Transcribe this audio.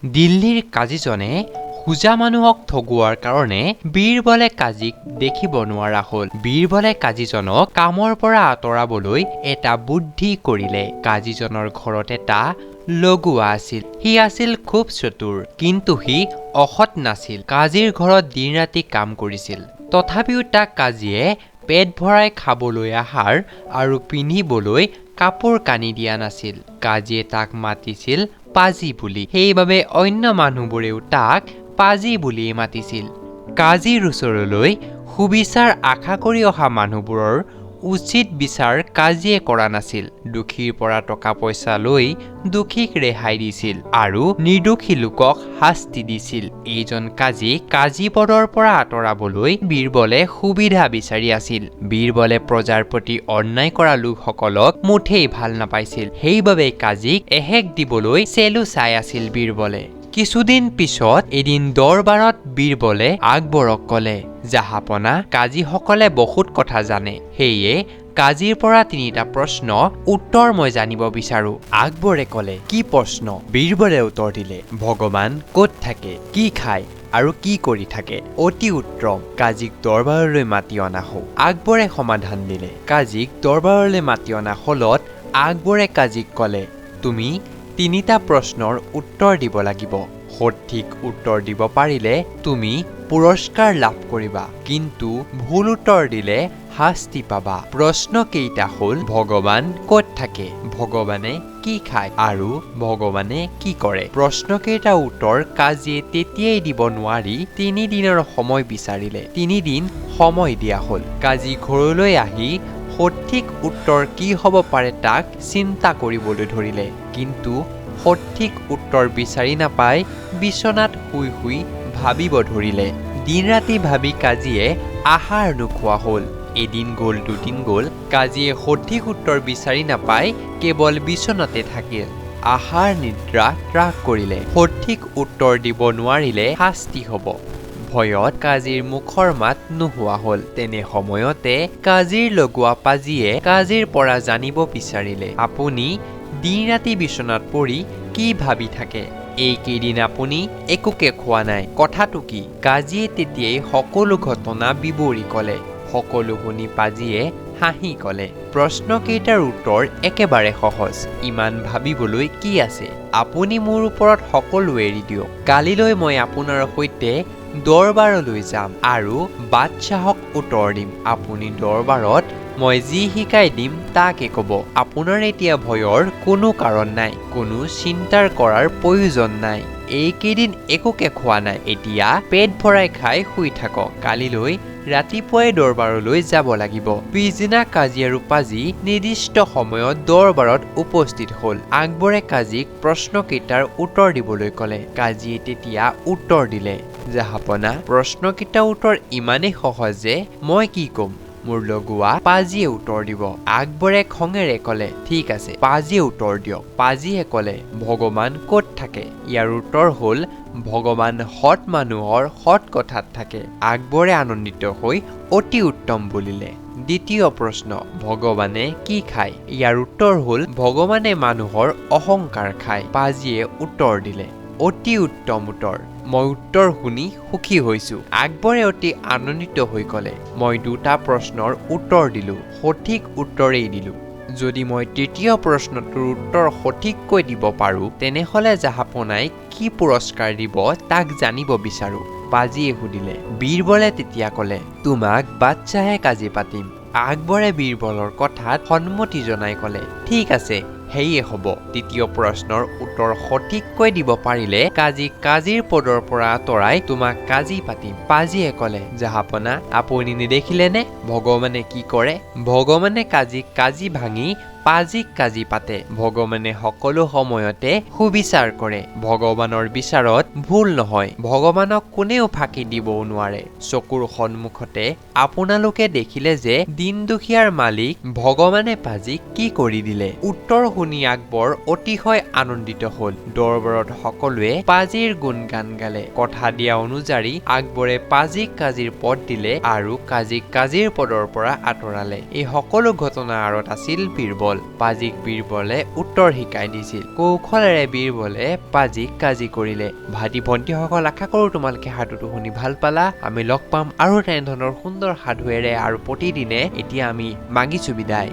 দিল্লীৰ কাজীজনে হোজা মানুহক ঠগুৱাৰ কাৰণে বীৰবলে কাজীক দেখিব নোৱাৰা হ'ল। বীৰবলে কাজীজনক কামৰ পৰা আঁতৰাবলৈ এটা বুদ্ধি কৰিলে। কাজীজনৰ ঘৰত এটা লগোৱা আছিল। সি আছিল খুব চতুৰ, কিন্তু সি অসৎ নাছিল। কাজীৰ ঘৰত দিন ৰাতি কাম কৰিছিল। তথাপিও তাক কাজীয়ে পেট ভৰাই খাবলৈ আহাৰ আৰু পিন্ধিবলৈ কাপোৰ কানি দিয়া নাছিল। কাজীয়ে তাক মাতিছিল পাজী বুলি। সেইবাবে অন্য মানুহবোৰেও তাক পাজী বুলি মাতিছিল। কাজীৰ ওচৰলৈ সুবিচাৰ আশা কৰি অহা মানুহবোৰৰ উচিত বিচাৰ কাজীয়ে কৰা নাছিল। দুখীৰ পৰা টকা পইচা লৈ দুখীক ৰেহাই দিছিল আৰু নিৰ্দোষী লোকক শাস্তি দিছিল। এইজন কাজীক কাজী পদৰ পৰা আঁতৰাবলৈ বীৰবলে সুবিধা বিচাৰি আছিল। বীৰবলে প্ৰজাৰ প্ৰতি অন্যায় কৰা লোকসকলক মুঠেই ভাল নাপাইছিল। সেইবাবে কাজীক এহেক দিবলৈ চেলু চাই আছিল বীৰবলে। কিছুদিন পিছত এদিন দৰবাৰত বীৰবলে আকবৰক ক'লে, জাহাপনা, কাজীসকলে বহুত কথা জানে। সেয়ে কাজীৰ পৰা ৩টা প্ৰশ্ন উত্তৰ মই জানিব বিচাৰো। আকবৰে ক'লে, কি প্ৰশ্ন? বীৰবলে উত্তৰ দিলে, ভগৱান ক'ত থাকে, কি খায় আৰু কি কৰি থাকে? অতি উত্তম, কাজীক দৰবাৰলৈ মাতি অনা হওক। আকবৰে সমাধান দিলে। কাজীক দৰবাৰলৈ মাতি অনা হলত আকবৰে কাজীক ক'লে, তুমি ৩টা প্ৰশ্নৰ উত্তৰ দিব লাগিব। সঠিক উত্তৰ দিব পাৰিলে তুমি পুৰস্কাৰ লাভ কৰিবা, কিন্তু ভুল উত্তৰ দিলে শাস্তি পাবা। প্ৰশ্ন কেইটা হ'ল, ভগৱান ক'ত থাকে, ভগৱানে কি খায় আৰু ভগৱানে কি কৰে? প্ৰশ্নকেইটা উত্তৰ কাজীয়ে তেতিয়াই দিব নোৱাৰি ৩ দিনৰ সময় বিচাৰিলে। ৩ দিন সময় দিয়া হ'ল। কাজী ঘৰলৈ আহি সঠিক উত্তৰ কি হ'ব পাৰে তাক চিন্তা কৰিবলৈ ধৰিলে, কিন্তু সঠিক উত্তৰ বিচাৰি নাপাই বিচনাত শুই শুই ভাবিব ধৰিলে। দিন ৰাতি ভাবি কাজীয়ে আহাৰ নোখোৱা হ'ল। এদিন গ'ল, দুদিন গ'ল, কাজীয়ে সঠিক উত্তৰ বিচাৰি নাপাই কেৱল বিচনাতে থাকিল। আহাৰ নিদ্ৰা ত্যাগ কৰিলে। সঠিক উত্তৰ দিব নোৱাৰিলে শাস্তি হ'ব। ভয়ত কাজীৰ মুখৰ মাত নোহোৱা হ'ল। তেনে সময়তে কাজীৰ লগোৱা পাজীয়ে কাজীৰ পৰা জানিব বিচাৰিলে, আপুনি দিন ৰাতি বিচনাত পৰি কি ভাবি থাকে? এইকেইদিন আপুনি একোকে খোৱা নাই, কথাটো কি? কাজীয়ে তেতিয়াই সকলো ঘটনা বিৱৰি ক'লে। সকলো শুনি পাজীয়ে হাঁহি ক'লে, প্ৰশ্নকেইটাৰ উত্তৰ একেবাৰে সহজ, ইমান ভাবিবলৈ কি আছে? আপুনি মোৰ ওপৰত সকলো এৰি দিয়ক। কালিলৈ মই আপোনাৰ সৈতে দৰবাৰলৈ যাম আৰু বাদশ্বাহক উত্তৰ দিম। আপুনি দৰবাৰত মই যি শিকাই দিম তাকে ক'ব। আপোনাৰ এতিয়া ভয়ৰ কোনো কাৰণ নাই, কোনো চিন্তাৰ কৰাৰ প্ৰয়োজন নাই। এইকেইদিন একোকে খোৱা নাই, এতিয়া পেট ভৰাই খাই শুই থাকক। কালিলৈ ৰাতিপুৱাই দৰবাৰলৈ যাব লাগিব। পিছদিনা কাজী আৰু পাজী নিৰ্দিষ্ট সময়ত দৰবাৰত উপস্থিত হ'ল। আকবৰে কাজীক প্ৰশ্নকেইটাৰ উত্তৰ দিবলৈ ক'লে। কাজীয়ে তেতিয়া উত্তৰ দিলে, জাহাপনা, প্ৰশ্নকেইটাৰ উত্তৰ ইমানেই সহজ যে মই কি ক'ম? মোৰ লগোৱা পাজীয়ে উত্তৰ দিব। আকবৰে খঙেৰে ক'লে, ঠিক আছে, পাজীয়ে উত্তৰ দিয়ক। পাজীয়ে ক'লে, ভগৱান ক'ত থাকে? ইয়াৰ উত্তৰ হ'ল, ভগৱান সৎ মানুহৰ সৎ কথাত থাকে। আকবৰে আনন্দিত হৈ অতি উত্তম বুলিলে। দ্বিতীয় প্ৰশ্ন, ভগৱানে কি খায়? ইয়াৰ উত্তৰ হ'ল, ভগৱানে মানুহৰ অহংকাৰ খায়। পাজীয়ে উত্তৰ দিলে, অতি উত্তম উত্তৰ, মই উত্তৰ শুনি সুখী হৈছো। আকবৰে অতি আনন্দিত হৈ ক'লে, মই 2টা প্ৰশ্নৰ উত্তৰ দিলো, সঠিক উত্তৰেই দিলো। যদি মই তৃতীয় প্ৰশ্নটোৰ উত্তৰ সঠিককৈ দিব পাৰো, তেনেহ'লে জাহাপনাই কি পুৰস্কাৰ দিব তাক জানিব বিচাৰো। পাজীয়ে সুধিলে। বীৰবলে তেতিয়া ক'লে, তোমাক বাদশ্বাহে কাজী পাতিম। আকবৰে বীৰবলৰ কথাত সন্মতি জনাই ক'লে, ঠিক আছে, সেয়ে হ'ব। তৃতীয় প্ৰশ্নৰ উত্তৰ সঠিককৈ দিব পাৰিলে কাজীৰ পদৰ পৰা আঁতৰাই তোমাক কাজী পাতিম। পাজীয়ে ক'লে, জাহাপনা, আপুনি নেদেখিলেনে ভগৱানে কি কৰে? ভগৱানে কাজী ভাঙি পাজীক কাজী পাতে। ভগৱানে সকলো সময়তে সুবিচাৰ কৰে। ভগৱানৰ বিচাৰত ভুল নহয়। ভগৱানক কোনেও ফাঁকি দিবও নোৱাৰে। চকুৰ সন্মুখতে আপোনালোকে দেখিলে যে দিন দুখীয়াৰ মালিক ভগৱানে পাজীক কি কৰি দিলে। উত্তৰ শুনি আকবৰ অতিশয় আনন্দিত হ'ল। দৰবাৰত সকলোৱে পাজীৰ গুণগান গালে। কথা দিয়া অনুযায়ী আকবৰে পাজীক কাজীৰ পদ দিলে আৰু কাজীক কাজীৰ পদৰ পৰা আঁতৰালে। এই সকলো ঘটনাৰ আঁৰত আছিল বীৰবল। হ'ল। পাজিক বীৰবলে উত্তৰ শিকাই দিছিল। কৌশলেৰে বীৰবলে পাজিক কাজি কৰিলে। ভাইটি ভণ্টিসকল, আশা কৰোঁ তোমালোকে সাধুটো শুনি ভাল পালা। আমি লগ পাম আৰু তেনেধৰণৰ সুন্দৰ সাধুৱেৰে আৰু প্ৰতিদিনে। এতিয়া আমি মাগিছো বিদায়।